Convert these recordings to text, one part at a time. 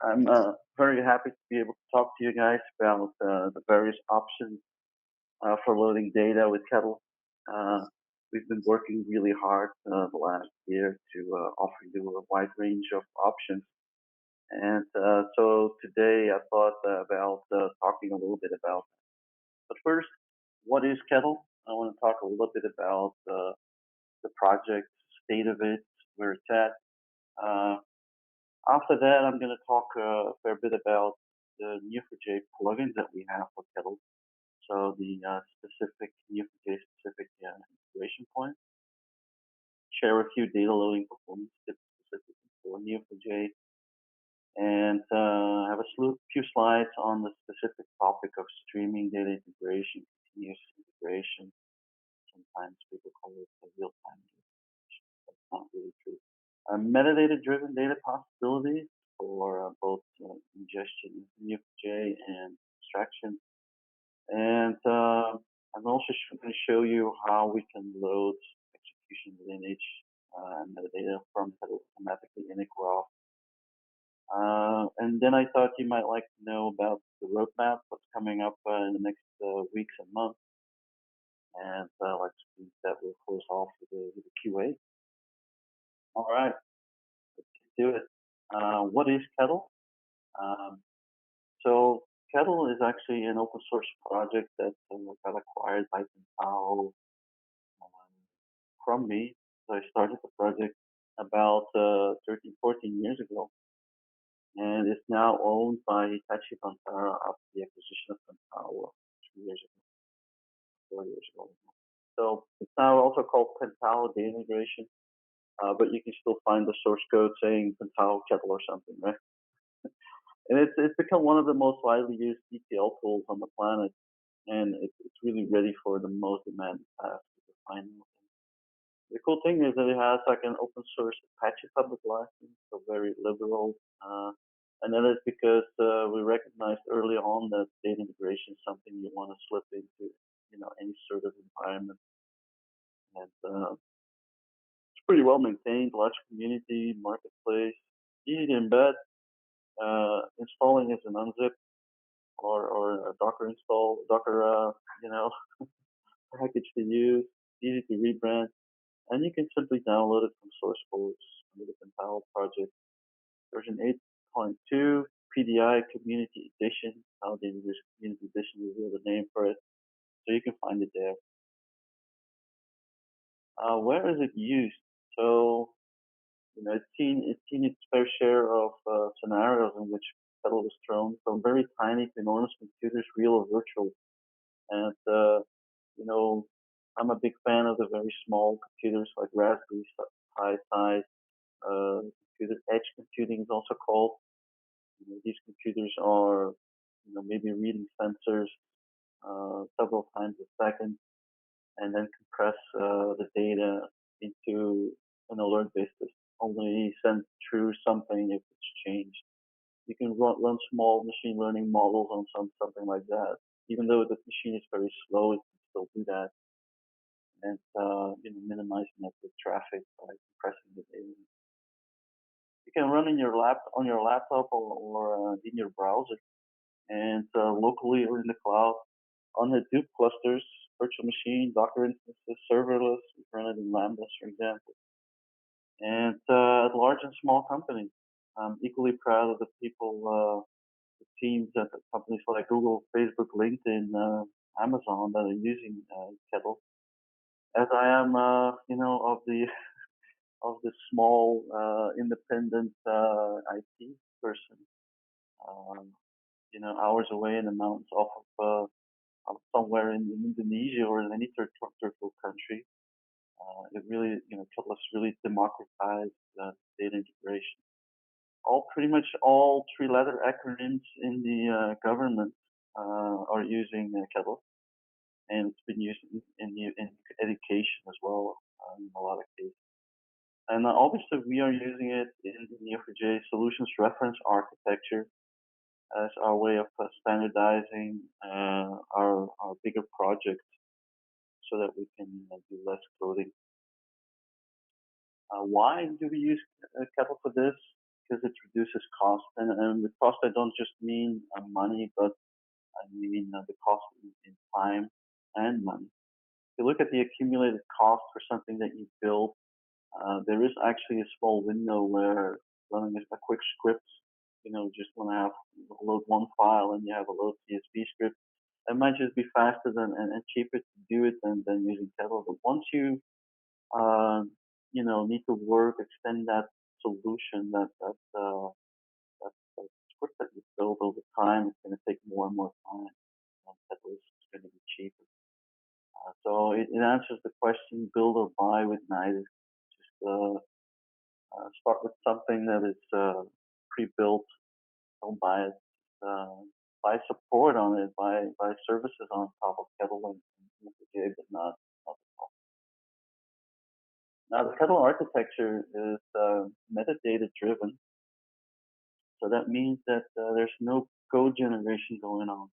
I'm very happy to be able to talk to you guys about the various options for loading data with Kettle. We've been working really hard the last year to offer you a wide range of options. And so today I thought about talking a little bit about that. But first, what is Kettle? I want to talk a little bit about the project, state of it, where it's at. After that, I'm going to talk a fair bit about the Neo4j plugins that we have for Kettle. So the specific Neo4j specific integration points. Share a few data loading performance tips specifically for Neo4j, and have a few slides on the specific topic of streaming data integration, continuous integration. Sometimes people call it real-time integration. That's not really true. Metadata-driven data possibilities for both ingestion into Neo4j and extraction. And I'm also going to show you how we can load execution lineage and metadata from Kettle automatically in a graph. And then I thought you might like to know about the roadmap, what's coming up in the next weeks and months. And let's see that we'll close off with the QA. All right, let's do it. What is Kettle? So Kettle is actually an open source project that got acquired by Pentaho from me. So I started the project about 13, 14 years ago. And it's now owned by Hitachi Vantara after the acquisition of Pentaho 3 years ago, 4 years ago. So it's now also called Pentaho Data Integration, but you can still find the source code saying Pentaho Kettle or something, right? And it's become one of the most widely used ETL tools on the planet, and it's really ready for the most demanding tasks to define. The cool thing is that it has like an open source Apache public license, so very liberal. And that is because we recognized early on that data integration is something you want to slip into, any sort of environment. And it's pretty well maintained, large community, marketplace, easy to embed. Installing is an unzip or a Docker install, Docker, package to use, easy to rebrand, and you can simply download it from source codes under the Pentaho project. Version 8.2 PDI Community Edition. How they use Community Edition is the name for it, so you can find it there. Where is it used? So, it's seen its fair share of scenarios in which Kettle was thrown, from very tiny to enormous computers, real or virtual. And I'm a big fan of the very small computers like Raspberry Pi size. Edge computing is also called. These computers are, maybe reading sensors several times a second, and then compress the data into an alert-based system. Only send through something if it's changed. You can run small machine learning models on something like that. Even though the machine is very slow, it can still do that, and minimize network traffic by compressing the data. You can run on your laptop or in your browser, and locally or in the cloud on Hadoop clusters, virtual machine, Docker instances, serverless. We run it in Lambdas, for example. And at large and small companies, I'm equally proud of the people, the teams at the companies like Google, Facebook, LinkedIn, Amazon that are using Kettle. As I am, of the small independent IT person, hours away in the mountains off of somewhere in Indonesia or in any third world country. It really, Kettle has really democratized data integration. Pretty much all three-letter acronyms in the government are using Kettle, and it's been used in education as well in a lot of cases. And obviously, we are using it in the Neo4j Solutions Reference Architecture as our way of standardizing our bigger projects so that we can do less coding. Why do we use Kettle for this? because it reduces cost. And with cost, I don't just mean money, but I mean the cost in time and money. If you look at the accumulated cost for something that you build, there is actually a small window where running a quick script, just want to have load one file and you have a load CSV script, it might just be faster and cheaper to do it than using Kettle. But once you need to extend that solution, that script that you build over time, it's going to take more and more time. And Kettle is going to be cheaper. So it answers the question: build or buy with neither. Just start with something that is pre-built. Don't buy it. Buy support on it. Buy services on top of Kettle and but not the top. Now the Kettle architecture is metadata driven, so that means that there's no code generation going on.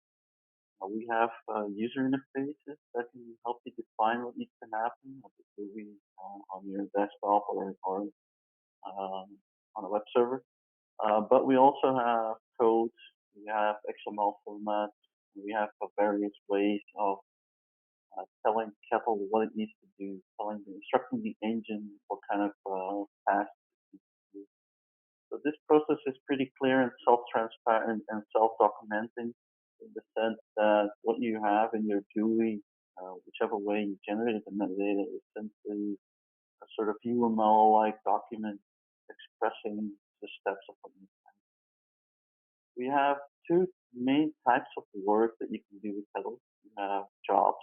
We have user interfaces that can help you define what needs to happen, maybe on your desktop or on a web server. But we also have codes, we have XML formats, we have various ways of telling Kettle what it needs to do, instructing the engine what kind of tasks it needs to do. So this process is pretty clear and self-transparent and self-documenting in the sense that what you have in your GUI, whichever way you generated the metadata, is simply a sort of UML-like document expressing the steps of what you can. We have two main types of work that you can do with Kettle. You have jobs,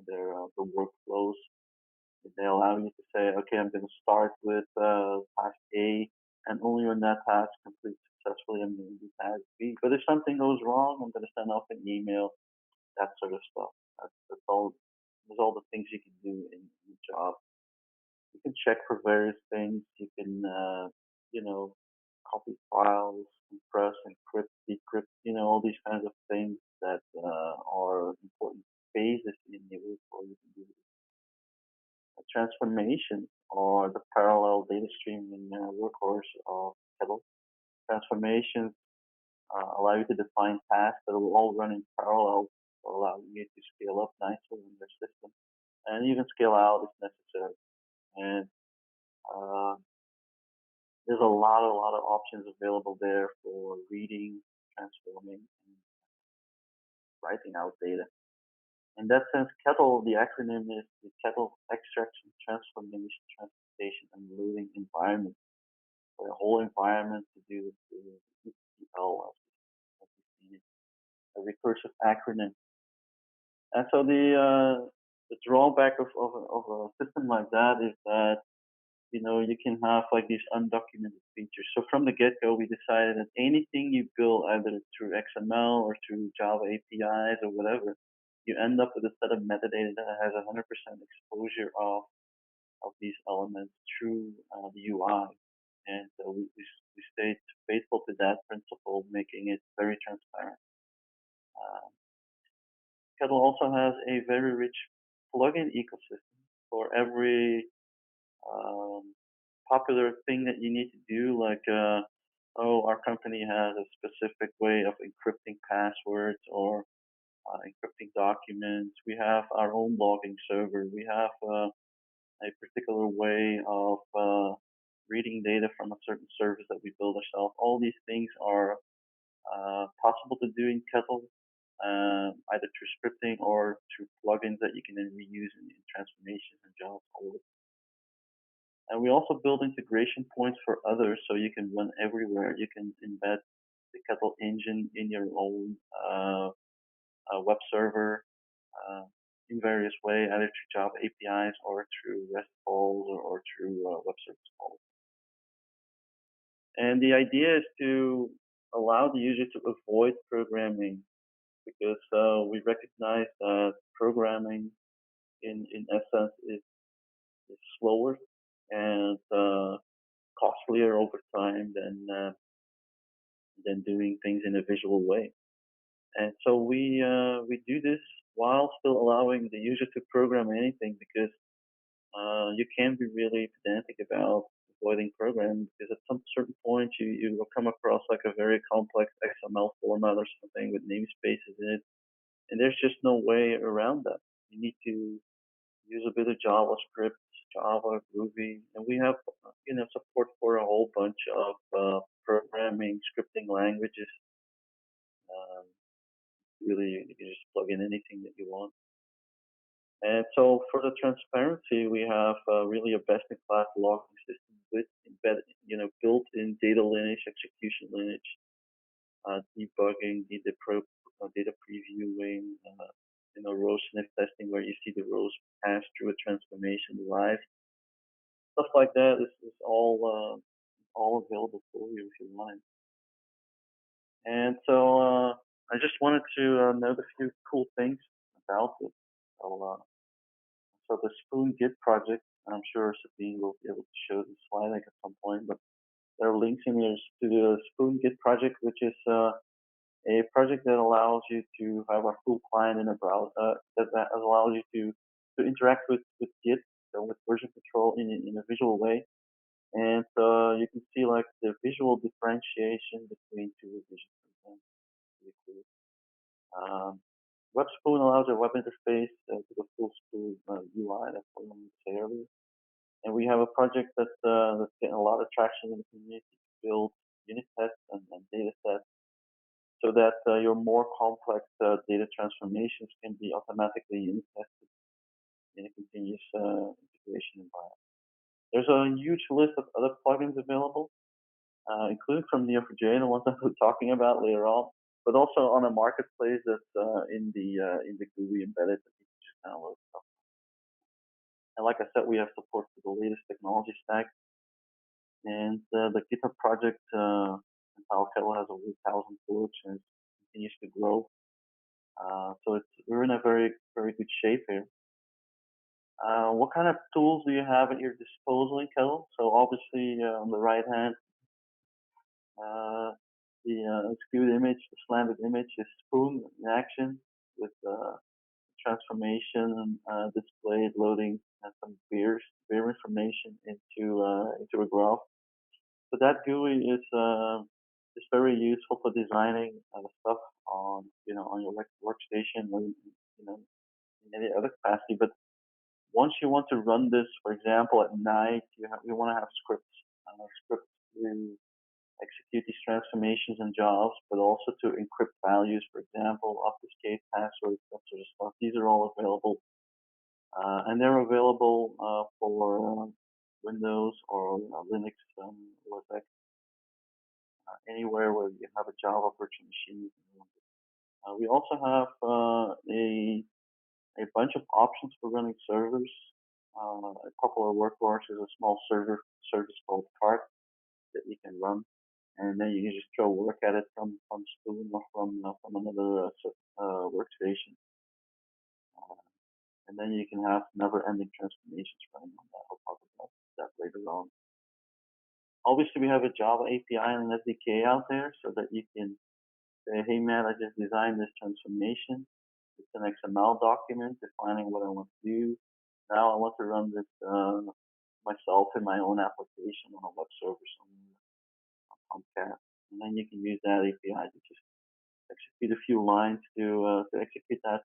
they're the workflows. They allow you to say, okay, I'm going to start with task A, and only when that task completes successfully, I'm going to do task B. But if something goes wrong, I'm going to send off an email, that sort of stuff. That's all. There's all the things you can do in the job. You can check for various things. You can, copy files, compress, encrypt, decrypt, all these kinds of things that are important phases in the workflow you can do. Transformations are the parallel data streaming workhorse of Kettle. Transformations allow you to define tasks that will all run in parallel, allowing you to scale up nicely in your system, and even scale out if necessary. And there's a lot of options available there for reading, transforming, and writing out data. In that sense, Kettle, the acronym is the Kettle Extraction, Transformation, Transportation, and Loading Environment. For the whole environment to do with the ETL, as we've seen it, a recursive acronym. And so the drawback of a system like that is that you can have like these undocumented features. So from the get-go, we decided that anything you build either through XML or through Java APIs or whatever, you end up with a set of metadata that has 100% exposure of these elements through the UI. And so we stayed faithful to that principle, making it very transparent. Kettle also has a very rich plugin ecosystem for every popular thing that you need to do, like our company has a specific way of encrypting passwords or encrypting documents. We have our own logging server. We have a particular way of reading data from a certain service that we build ourselves. All these things are possible to do in Kettle, either through scripting or through plugins that you can then reuse in transformations and jobs. And we also build integration points for others, so you can run everywhere. You can embed the Kettle engine in your own web server in various ways, either through Java APIs or through REST calls or through web service calls. And the idea is to allow the user to avoid programming, because we recognize that programming in essence is slower and costlier over time than doing things in a visual way. And so we do this while still allowing the user to program anything, because you can be really pedantic about exploiting program, because at some certain point you will come across like a very complex XML format or something with namespaces in it, and there's just no way around that. You need to use a bit of JavaScript, Java, Groovy, and we have support for a whole bunch of programming scripting languages. Um, really, you can just plug in anything that you want. And so for the transparency, we have really a best-in-class logging system with embedded, built-in data lineage, execution lineage, debugging, data previewing, row sniff testing where you see the rows pass through a transformation live. Stuff like that is all available for you if you want. And so I just wanted to note a few cool things about it. So the Spoon Git project, I'm sure Sabine will be able to show the slide at some point, but there are links in here to the Spoon Git project, which is a project that allows you to have a full client in a browser, that allows you to interact with Git, so with version control in a visual way. And you can see like the visual differentiation between two revisions. Pretty cool. WebSpoon allows a web interface to the full Spoon UI, that's what I wanted to say earlier. And we have a project that's getting a lot of traction in the community to build unit tests and data sets so that your more complex data transformations can be automatically unit tested in a continuous integration environment. There's a huge list of other plugins available, including from Neo4j, the ones that we're talking about later on, but also on a marketplace that's in the GUI embedded that you can just download stuff. And like I said, we have support for the latest technology stack. And the GitHub project, Kettle has over 1,000 forks and it continues to grow. So we're in a very, very good shape here. What kind of tools do you have at your disposal in Kettle? So obviously on the right hand, the skewed image, the slanted image is Spoon in action with transformation displayed, loading some beer information into a graph. So that GUI is very useful for designing stuff on on your workstation or in any other capacity. But once you want to run this, for example, at night, you want to have scripts to execute these transformations and jobs, but also to encrypt values, for example, obfuscate passwords, that sort of stuff. These are all available, and they're available for Windows or Linux OS X, anywhere where you have a Java virtual machine. We also have a bunch of options for running servers. A couple of workhorses, a small service called Cart that you can run, and then you can just throw work at it from Spoon or from another workstation, and then you can have never-ending transformations running on that. I'll talk about that later on. Obviously, we have a Java API and an SDK out there so that you can say, hey man, I just designed this transformation. It's an XML document defining what I want to do. Now I want to run this myself in my own application on a web server somewhere on Tomcat. And then you can use that API to just execute a few lines to execute that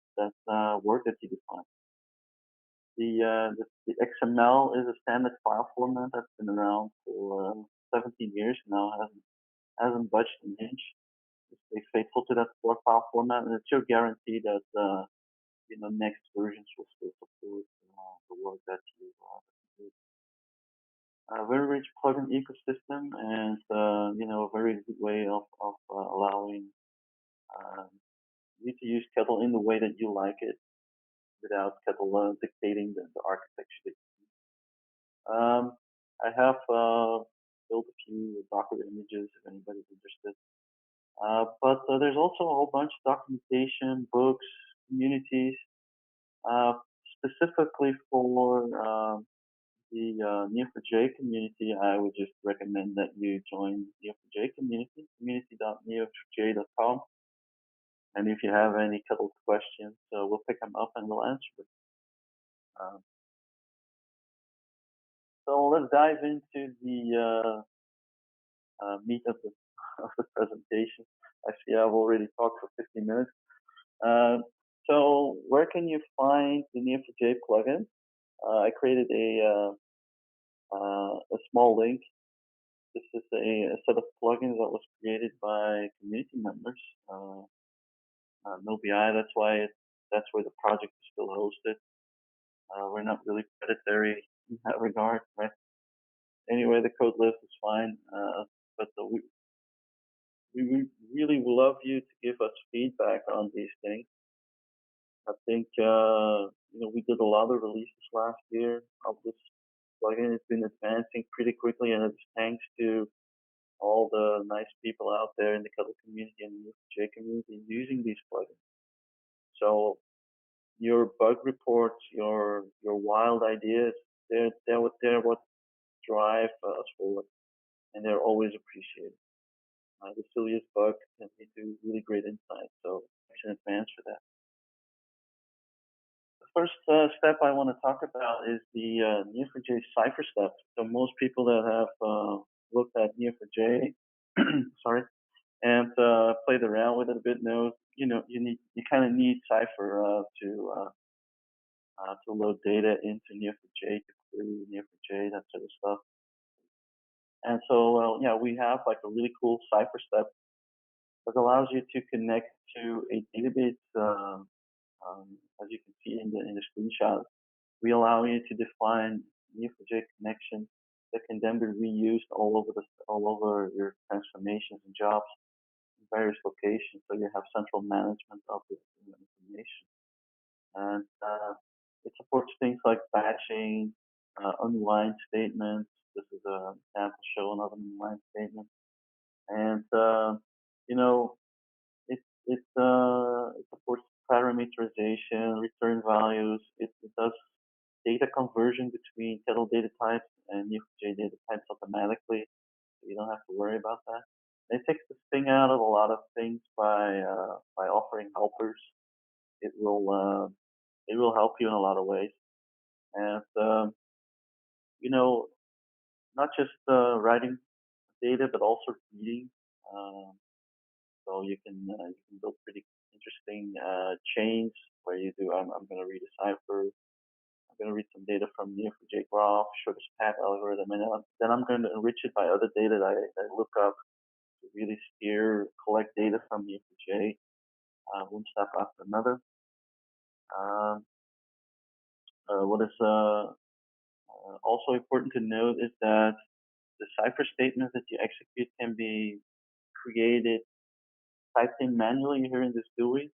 work that you define. The XML is a standard file format that's been around for 17 years now. Hasn't budged an inch. Stay faithful to that core file format, and it's your guarantee that next versions will still support the work that you do. A very rich plugin ecosystem, and a very good way of allowing you to use Kettle in the way that you like it, without Kettle dictating the architecture. I have built a few Docker images if anybody's interested. But there's also a whole bunch of documentation, books, communities, specifically for the Neo4j community. I would just recommend that you join Neo4j community, community.neo4j.com. And if you have any Kettle questions, we'll pick them up and we'll answer them. So let's dive into the meat of the of the presentation. Actually, I've already talked for 15 minutes. Uh, so where can you find the Neo4j plugin? I created a small link. This is a set of plugins that was created by community members. No BI. That's where the project is still hosted. We're not really predatory in that regard, right? Anyway, the code list is fine, but we really would love you to give us feedback on these things. I think we did a lot of releases last year of this plugin. It's been advancing pretty quickly, and it's thanks to all the nice people out there in the Kettle community and the Neo4j community using these plugins. So your bug reports, your wild ideas, they're what drive us forward, and they're always appreciated. The silliest bug can lead to really great insights. So thanks in advance for that. The first step I want to talk about is the Neo4j Cypher step. So most people that have looked at Neo4j, sorry, and played around with it a bit know, you kind of need Cypher to load data into Neo4j, to query Neo4j, that sort of stuff. And so, we have like a really cool Cypher step that allows you to connect to a database. As you can see in the screenshot, we allow you to define Neo4j connections that can then be reused all over your transformations and jobs in various locations. So you have central management of this information, and it supports things like batching, unwind statements. This is an example shown of an unwind statement, and it supports parameterization, return values. It does data conversion between Kettle data types and Neo4j data types automatically, so you don't have to worry about that. And it takes the sting out of a lot of things by offering helpers. It will help you in a lot of ways, and not just writing data, but also reading. So you can build pretty interesting chains where you do. I'm going to read a cipher. I'm going to read some data from Neo4j graph, show this path algorithm, and then I'm going to enrich it by other data that I look up to really collect data from Neo4j, one step after another. What is also important to note is that the Cypher statements that you execute can be created, typed in manually here in this GUI.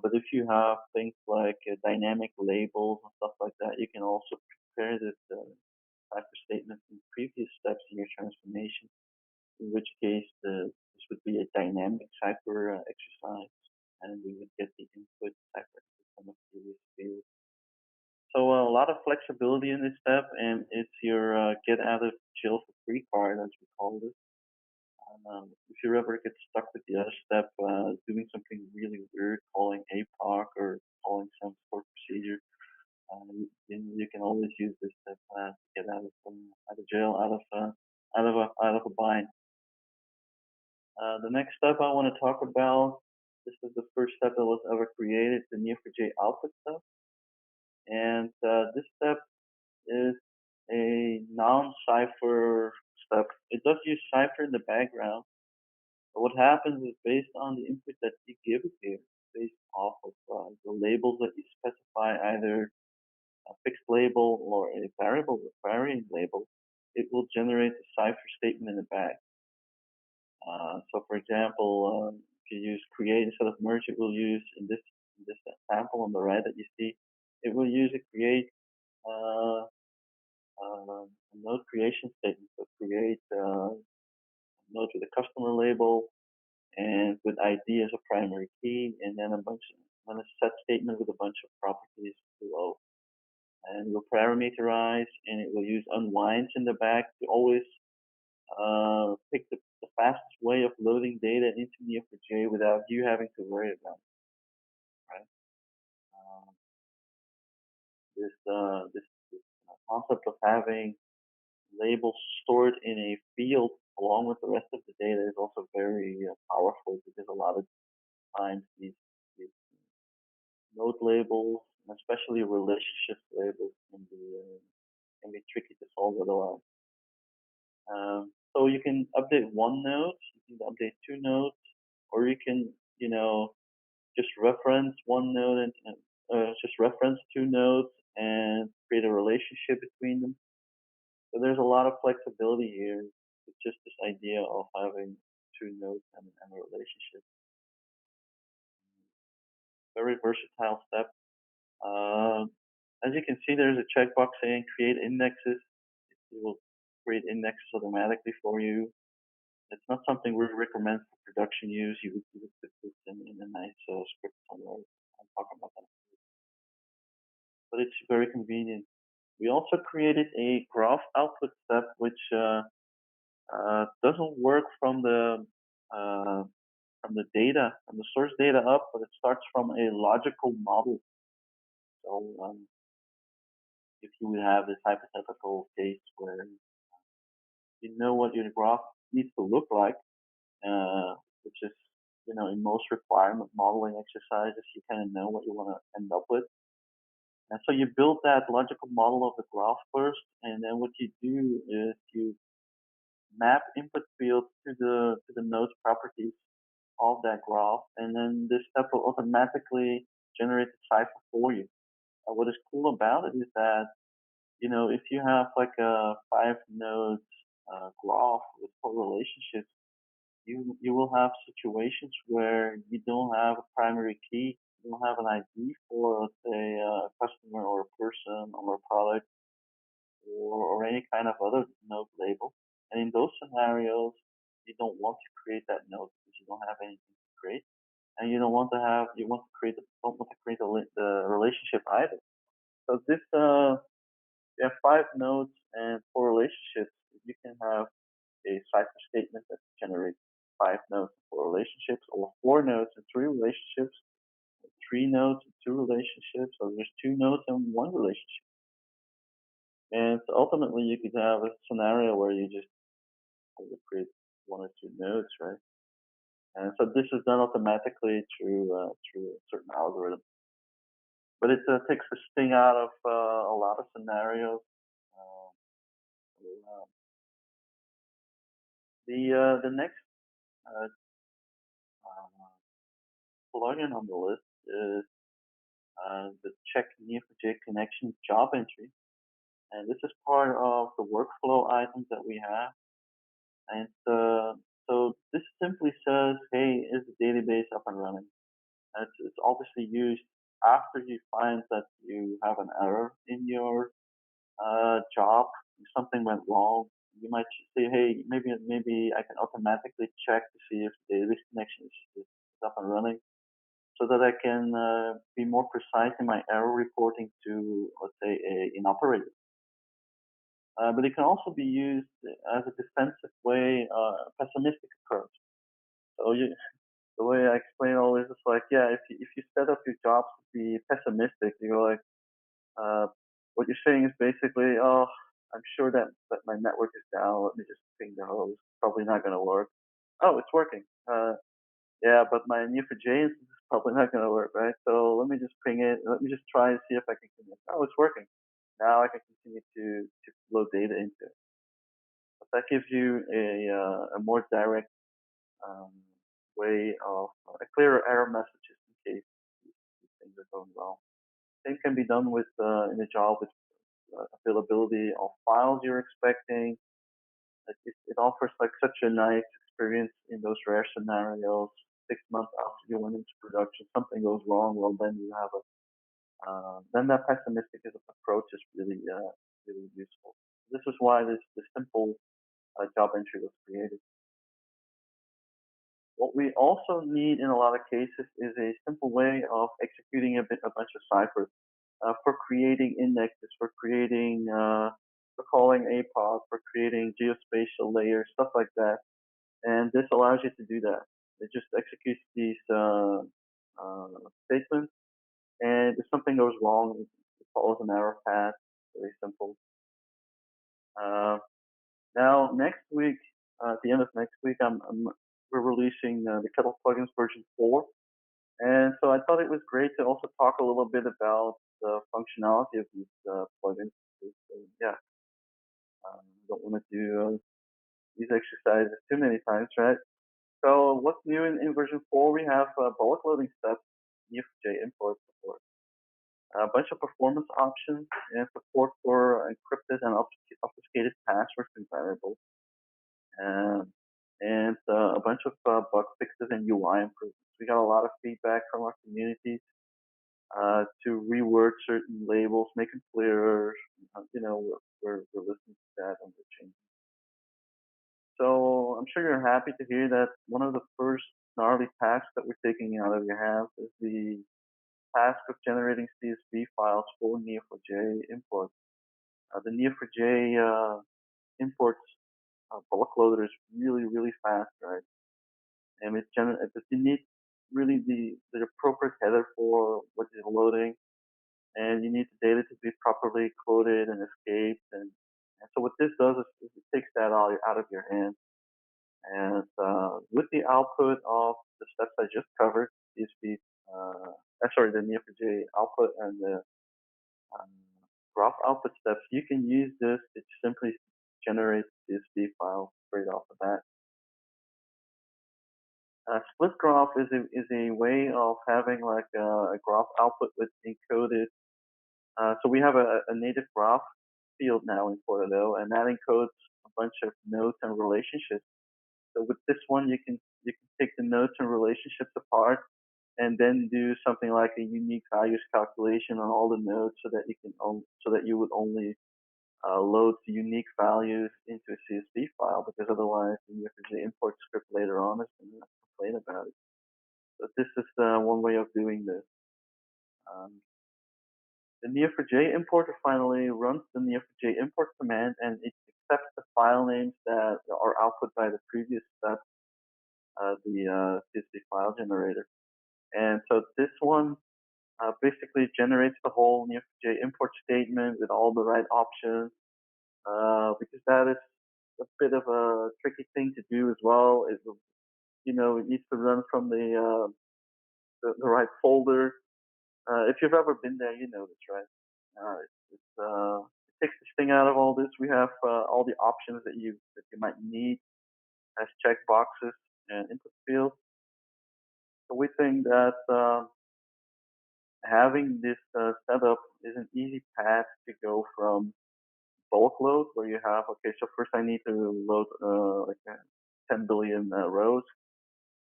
But if you have things like dynamic labels and stuff like that, you can also prepare this Cypher statement in previous steps in your transformation, in which case this would be a dynamic Cypher exercise, and we would get the input Cypher from a previous field. So a lot of flexibility in this step, and it's your get out of jail for free card, as we call it. If you ever get stuck with the other step, doing something really weird, calling APOC or calling some sort of procedure, you can always use this step to get out of jail, out of a bind. The next step I want to talk about, this is the first step that was ever created, the Neo4j Output step. And this step is a non-Cypher step. It does use Cypher in the background, but what happens is based on the input that you give it here, based off of the labels that you specify, either a fixed label or a varying label, it will generate a Cypher statement in the back. So for example, if you use create instead of merge, it will use in this example on the right that you see, it will use a create a node creation statement. So create a node with a customer label and with ID as a primary key, and then a set statement with a bunch of properties below. And it will parameterize, and it will use unwinds in the back to always pick the fastest way of loading data into Neo4j without you having to worry about it, right? This concept of having labels stored in a field along with the rest of the data is also very powerful, because a lot of times these node labels, and especially relationships labels, can be tricky to solve otherwise. So you can update one node, you can update two nodes, or you can, just reference one node and just reference two nodes and create a relationship between them. So there's a lot of flexibility here. It's just this idea of having two nodes and a relationship. Very versatile step. As you can see, there's a checkbox saying create indexes. It will create indexes automatically for you. It's not something we recommend for production use. You would put this in a nice script somewhere. I'll talk about that. But it's very convenient. We also created a graph output step, which doesn't work from the data, from the source data up, but it starts from a logical model. So if you would have this hypothetical case where you know what your graph needs to look like, which is, in most requirement modeling exercises, you kind of know what you want to end up with. And so you build that logical model of the graph first, and then what you do is you map input fields to the node properties of that graph, and then this step will automatically generate the cipher for you. What is cool about it is that, if you have like a 5-node graph with 4 relationships, you will have situations where you don't have a primary key, you don't have an ID for, let's say, a customer or a person or a product or any kind of other node label. And in those scenarios, you don't want to create that node because you don't have anything to create, and you don't want to have don't want to create the relationship either. So this you have 5 nodes and 4 relationships. You can have a Cypher statement that generates 5 nodes and 4 relationships, or 4 nodes and 3 relationships, or 3 nodes and 2 relationships, or there's 2 nodes and 1 relationship. And so ultimately, you could have a scenario where you just create 1 or 2 nodes, right? And so this is done automatically through a certain algorithm. But it takes the sting out of a lot of scenarios. The next plugin on the list is the check Neo4j connection job entry, and this is part of the workflow items that we have. And so this simply says, hey, is the database up and running? And it's obviously used after you find that you have an error in your job, if something went wrong. You might say, hey, maybe I can automatically check to see if the database connection is up and running, so that I can be more precise in my error reporting to, let's say, an operator. But it can also be used as a defensive way, pessimistic approach. So the way I explain all this is like, yeah, if you set up your jobs to be pessimistic, you're like, what you're saying is basically, oh, I'm sure that my network is down. Let me just ping the host. Probably not going to work. Oh, it's working. Yeah, but my Neo4j instance is probably not going to work, right? So let me just ping it. Let me just try and see if I can connect. Oh, it's working. Now I can continue to load data into it. But that gives you a more direct way of a clearer error messages in case these things are going wrong. Same can be done with in a job with availability of files you're expecting. It offers like such a nice experience in those rare scenarios. 6 months after you went into production, something goes wrong. Well, then you have then that pessimistic approach is really useful. This is why this simple job entry was created. What we also need in a lot of cases is a simple way of executing a bunch of ciphers for creating indexes, for creating, for calling APOD, for creating geospatial layers, stuff like that. And this allows you to do that. It just executes these statements, and if something goes wrong, it follows an error path. Very simple. Uh, Now, next week, at the end of next week, we're releasing the Kettle plugins version 4. And so I thought it was great to also talk a little bit about the functionality of these plugins. Yeah, I don't want to do these exercises too many times, right? So what's new in version 4? We have bulk loading steps, Neo4j import support, a bunch of performance options, and support for encrypted and obfuscated passwords and variables. Um, and a bunch of bug fixes and UI improvements. We got a lot of feedback from our communities to reword certain labels, make them clearer. We're listening to that and we're changing. So I'm sure you're happy to hear that one of the first gnarly tasks that we're taking out of your hands is the task of generating CSV files for Neo4j import. The Neo4j imports bulk loader is really, really fast, right? And but you need really the appropriate header for what you're loading, and you need the data to be properly coded and escaped. And so what this does is it takes that all out of your hands. And with the output of the steps I just covered, the Neo4j output and the um, graph output steps, you can use this to simply generate CSV files straight off the bat. Split graph is a way of having like a graph output with encoded. So we have a native graph field now in Pentaho, and that encodes a bunch of nodes and relationships. So with this one, you can take the nodes and relationships apart, and then do something like a unique values calculation on all the nodes, so that you would only load the unique values into a CSV file, because otherwise the import script later on is going to complain about it. So this is one way of doing this. Um, the Neo4j importer finally runs the Neo4j import command, and it accepts the file names that are output by the previous step, the CSV file generator. And so this one basically generates the whole Neo4j import statement with all the right options, because that is a bit of a tricky thing to do as well. It needs to run from the right folder. If you've ever been there, you know this, right? It takes the sting out of all this. We have all the options that you might need as checkboxes and input fields. So we think that having this setup is an easy path to go from bulk load, where you have, okay, so first I need to load like 10 billion rows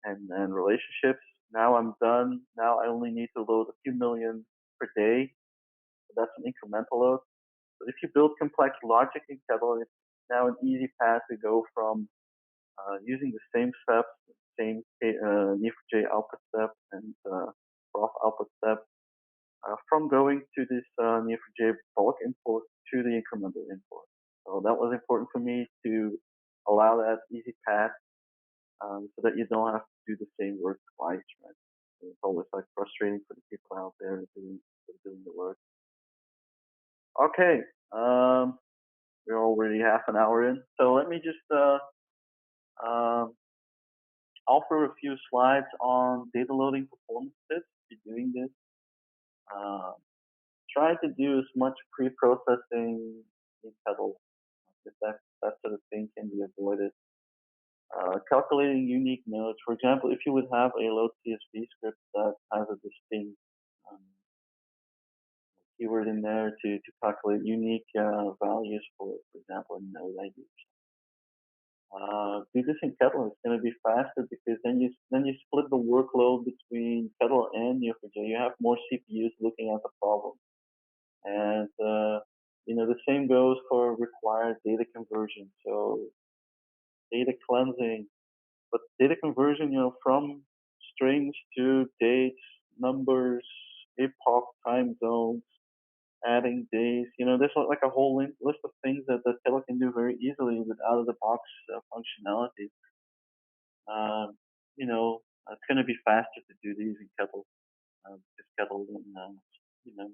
and relationships. Now I'm done. Now I only need to load a few million per day. So that's an incremental load. But if you build complex logic in Kettle, it's now an easy path to go from using the same steps, same Neo4j output step and graph output step, from going to this Neo4j bulk import to the incremental import. So that was important for me to allow that easy path, so that you don't have to do the same work twice, right? So it's always like frustrating for the people out there doing the work. Okay, we're already half an hour in, so let me just um, offer a few slides on data loading performance tips. If you're doing this, uh, try to do as much pre-processing in Kettle, if that sort of thing can be avoided. Calculating unique nodes. For example, if you would have a load CSV script that has a distinct um, keyword in there to calculate unique values for example, a node ID. Do this in Kettle. It's going to be faster, because then you split the workload between Kettle and Neo4j. You have more CPUs looking at the problem, and the same goes for required data conversion. So data cleansing, but data conversion, from strings to dates, numbers, epoch, time zones, adding days. There's like a whole list of things that the Kettle can do very easily with out of the box functionality. Um, it's going to be faster to do these in Kettle, because Kettle, you know,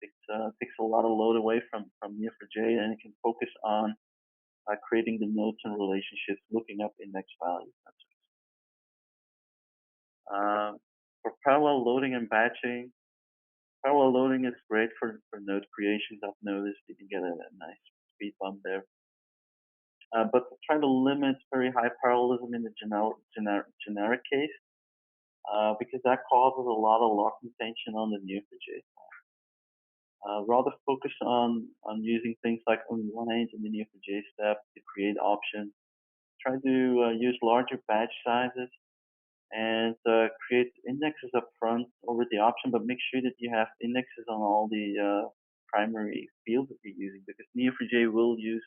Takes a lot of load away from Neo4j, and it can focus on creating the nodes and relationships, looking up index values. For parallel loading and batching, parallel loading is great for node creations. I've noticed you can get a nice speed bump there. But try to limit very high parallelism in the generic case, because that causes a lot of locking tension on the Neo4j. Rather focus on using things like only one end in the Neo4j step to create options. Try to use larger batch sizes and create indexes up front over the option, but make sure that you have indexes on all the primary fields that you're using, because Neo4j will use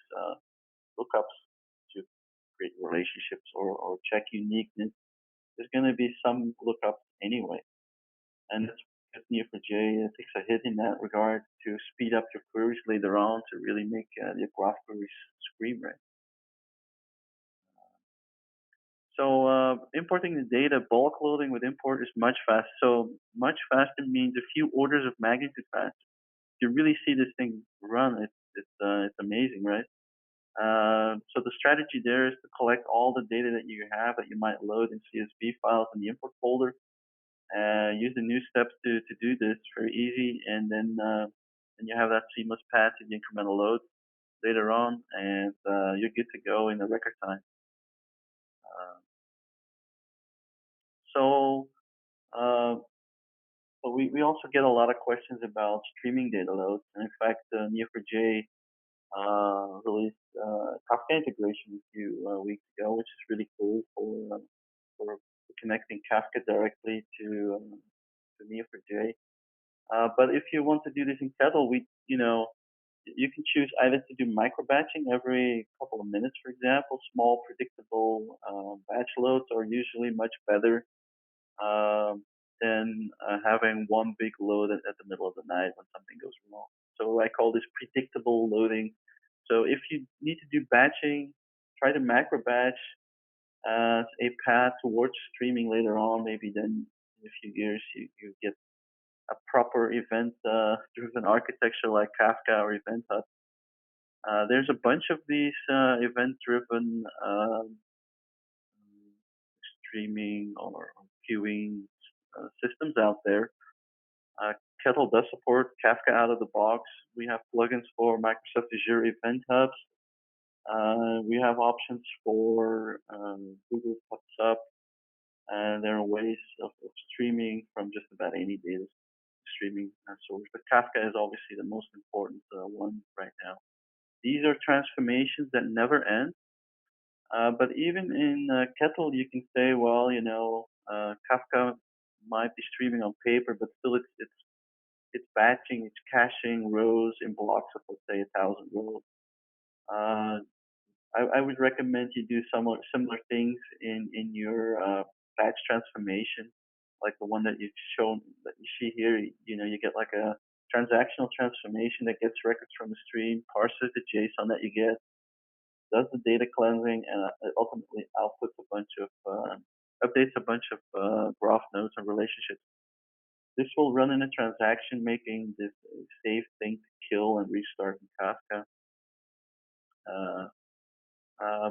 lookups to create relationships or check uniqueness. There's going to be some lookups anyway, and that's because Neo4j takes a hit in that regard to speed up your queries later on to really make your graph queries scream right. So importing the data, bulk loading with import is much faster. So much faster means a few orders of magnitude faster. You really see this thing run. It's amazing, right? So the strategy there is to collect all the data that you have that you might load in CSV files in the import folder. Use the new steps to do this. Very easy, and then you have that seamless path to the incremental load later on, and you're good to go in the record time. So we also get a lot of questions about streaming data loads. And in fact, Neo4j released Kafka integration a few weeks ago, which is really cool for connecting Kafka directly to Neo4j. But if you want to do this in Kettle, you can choose either to do micro batching every couple of minutes, for example. Small, predictable batch loads are usually much better than having one big load at the middle of the night when something goes wrong. So I call this predictable loading. So if you need to do batching, try to macro batch as a path towards streaming later on. Maybe then in a few years you get a proper event-driven architecture like Kafka or Event Hub. There's a bunch of these event-driven streaming or queuing systems out there. Kettle does support Kafka out of the box. We have plugins for Microsoft Azure Event Hubs. We have options for Google PubSub, and there are ways of streaming from just about any data streaming source. But Kafka is obviously the most important one right now. These are transformations that never end. But even in Kettle, you can say, well, Kafka might be streaming on paper, but still it's batching, it's caching rows in blocks of, let's say, 1,000 rows. I would recommend you do similar things in your batch transformation, like the one that you see here. You get like a transactional transformation that gets records from the stream, parses the JSON that you get, does the data cleansing, and ultimately outputs a bunch of updates a bunch of graph nodes and relationships. This will run in a transaction, making this a safe thing to kill and restart in Kafka.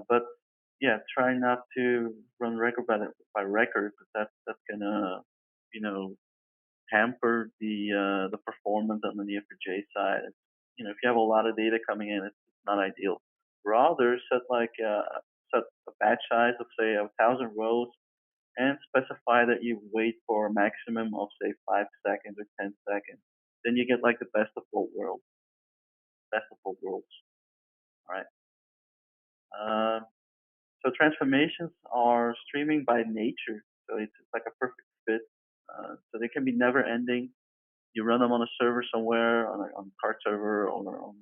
But yeah, try not to run record by record, because that's gonna hamper the performance on the Neo4j side. If you have a lot of data coming in, it's not ideal. Rather, set a batch size of say 1,000 rows, and specify that you wait for a maximum of say 5 seconds or 10 seconds. Then you get like the best of both worlds. All right. So transformations are streaming by nature, so it's like a perfect fit. So they can be never ending. You run them on a server somewhere, on a cart server, or on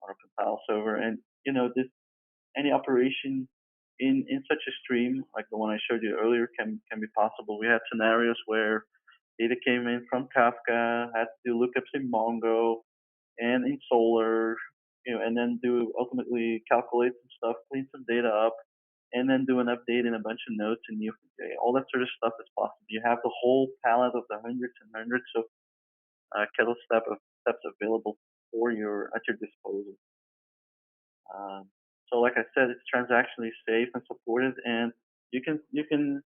a compile server, and any operation in such a stream, like the one I showed you earlier, can be possible. We had scenarios where data came in from Kafka, had to do lookups in Mongo and in Solr, and then ultimately calculate some stuff, clean some data up, and then do an update in a bunch of nodes in Neo4j. All that sort of stuff is possible. You have the whole palette of the hundreds and hundreds of Kettle step of steps available for at your disposal. So like I said, it's transactionally safe and supported, and you can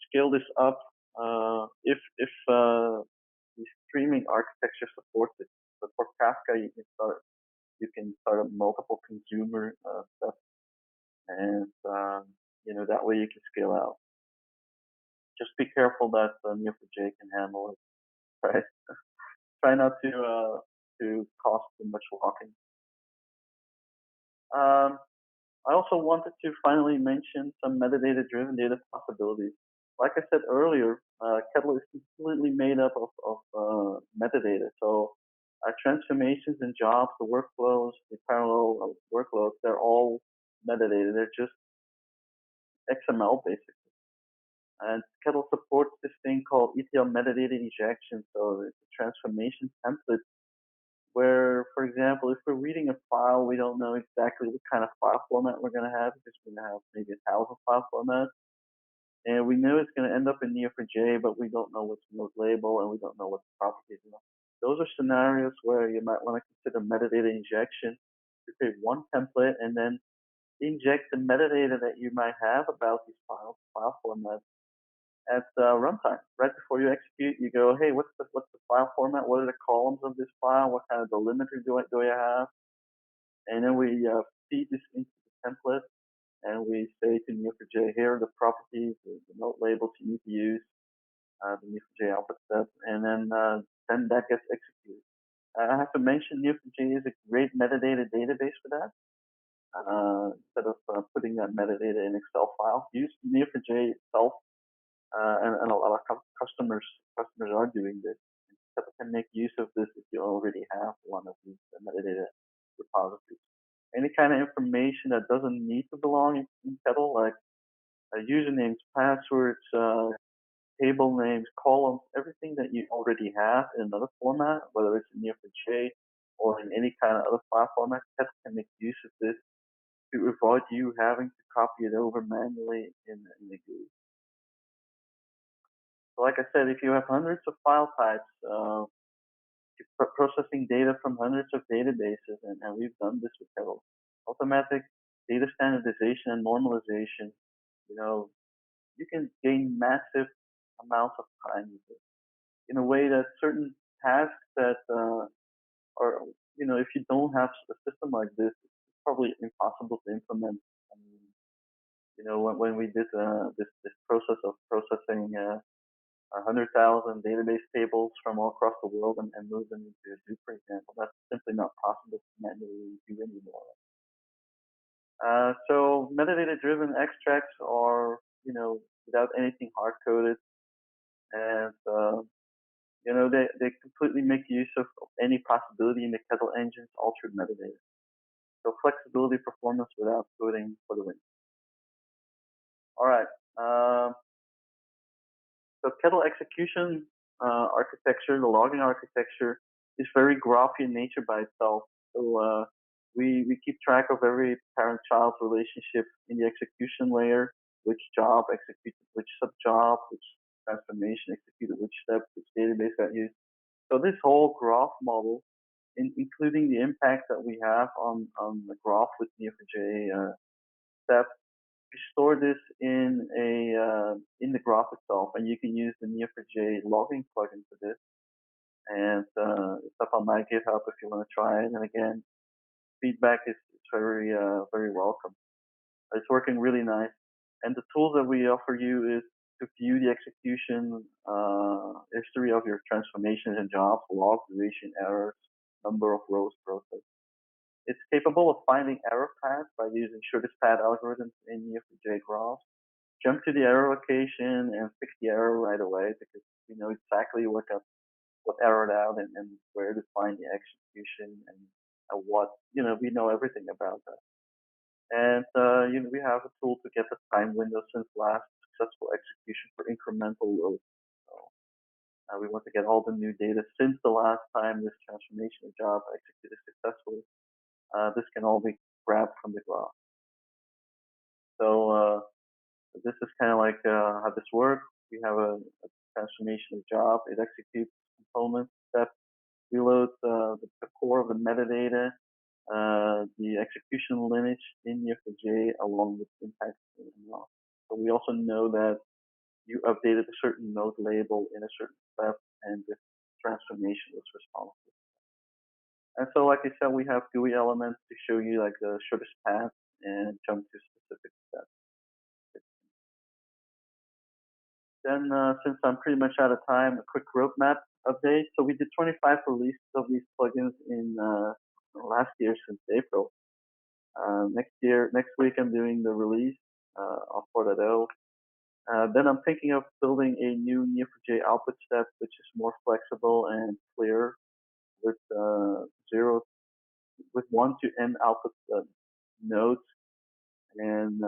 scale this up if the streaming architecture supports it. But for Kafka, you can start up multiple consumer stuff, and that way you can scale out. Just be careful that Neo4j can handle it. Right? Try not to cost too much locking. I also wanted to finally mention some metadata-driven data possibilities. Like I said earlier, Kettle is completely made up of metadata. So transformations and jobs, the workflows, the parallel workloads, they're all metadata. They're just XML basically. And Kettle supports this thing called ETL metadata injection. So it's a transformation template where, for example, if we're reading a file, we don't know exactly what kind of file format we're going to have because we're going to have maybe 1,000 file formats. And we know it's going to end up in Neo4j, but we don't know what's node label and we don't know what the properties are. Those are scenarios where you might want to consider metadata injection to create one template and then inject the metadata that you might have about these file formats at runtime. Right before you execute, you go, hey, what's the file format? What are the columns of this file? What kind of delimiter do I have? And then we feed this into the template, and we say to Neo4j, here are the properties, the node labels you need to use, the Neo4j Output step, and then that gets executed. I have to mention Neo4j is a great metadata database for that. Instead of putting that metadata in Excel file, use Neo4j itself, and a lot of customers are doing this. Kettle can make use of this if you already have one of these metadata repositories. Any kind of information that doesn't need to belong in Kettle, like usernames, passwords, table names, columns, everything that you already have in another format, whether it's in Neo4j or in any kind of other file format, Kettle can make use of this to avoid you having to copy it over manually in the GUI. So like I said, if you have hundreds of file types, processing data from hundreds of databases, and we've done this with Kettle, automatic data standardization and normalization, you can gain massive amounts of time with it. In a way that certain tasks that are, if you don't have a system like this, it's probably impossible to implement. I mean, when we did this process of processing 100,000 database tables from all across the world and move them into Hadoop, for example, that's simply not possible to manually do anymore. So metadata-driven extracts are, without anything hard-coded, and they completely make use of any possibility in the Kettle engines all through metadata. So flexibility, performance without coding for the win. All right. So Kettle execution architecture, the logging architecture, is very graphy in nature by itself. So we keep track of every parent-child relationship in the execution layer, which job executed which subjob, which transformation executed which step, which database got used. So this whole graph model, including the impact that we have on the graph with Neo4j steps, we store this in the graph itself, and you can use the Neo4j logging plugin for this. And it's up on my GitHub if you want to try it. And again, feedback is very very welcome. It's working really nice. And the tools that we offer you is to view the execution history of your transformations and jobs, log, duration, errors, number of rows processed. It's capable of finding error paths by using shortest path algorithms in Neo4j graphs. Jump to the error location and fix the error right away because we know exactly what errored out and where to find the execution and what, we know everything about that. And we have a tool to get the time window since last successful execution for incremental loads. So we want to get all the new data since the last time this transformation job executed successfully. This can all be grabbed from the graph. So this is kind of like how this works. We have a transformation job. It executes component step. We load the core of the metadata, the execution lineage in Neo4j along with syntax and loss. So we also know that you updated a certain node label in a certain step, and this transformation was responsible. And so, like I said, we have GUI elements to show you like the shortest path and jump to specific steps. Then, since I'm pretty much out of time, a quick roadmap update. So we did 25 releases of these plugins in last year since April. Next week, I'm doing the release of 4.0. Then I'm thinking of building a new Neo4j output step, which is more flexible and clear with zero, with 1 to n output nodes and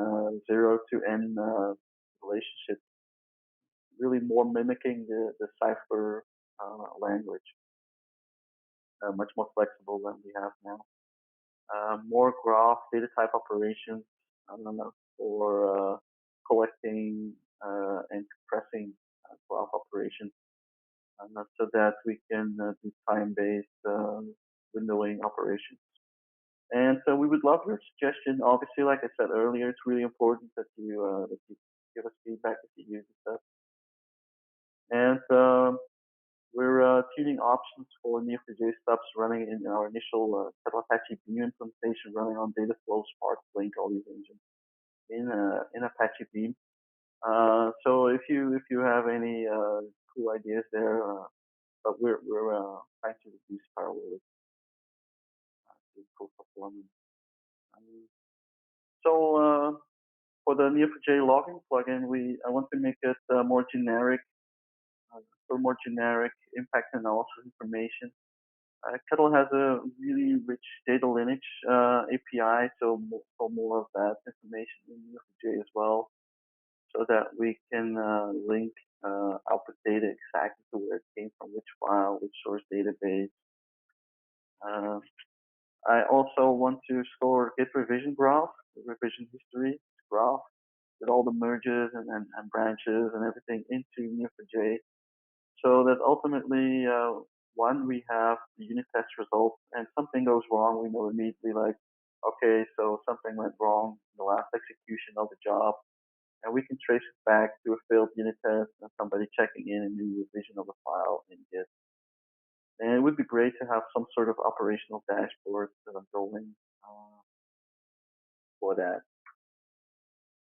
0 to n relationship, really more mimicking the Cypher language, much more flexible than we have now. More graph data type operations, I don't know, for collecting and compressing graph operations, so that we can do time-based windowing operations. And so we would love your suggestion. Obviously, like I said earlier, it's really important that you give us feedback if you use the stuff. And we're tuning options for Neo4j stubs running in our initial Kettle Apache Beam implementation, running on Dataflow, Spark, Blink, all these engines in Apache Beam. So if you have any cool ideas there, but we're trying to reduce parallel to full performance. So for the Neo4j logging plugin, I want to make it more generic, for more generic impact analysis information. Kettle has a really rich data lineage API, so for more of that information in Neo4j as well, so that we can link output data exactly to where it came from, which file, which source database. I also want to store Git revision graph, the revision history graph, with all the merges and branches and everything into Neo4j, so that ultimately, one, we have the unit test results, and something goes wrong, we know immediately, like, okay, so something went wrong in the last execution of the job, and we can trace it back to a failed unit test and somebody checking in a new revision of the file in Git. And it would be great to have some sort of operational dashboard going for that.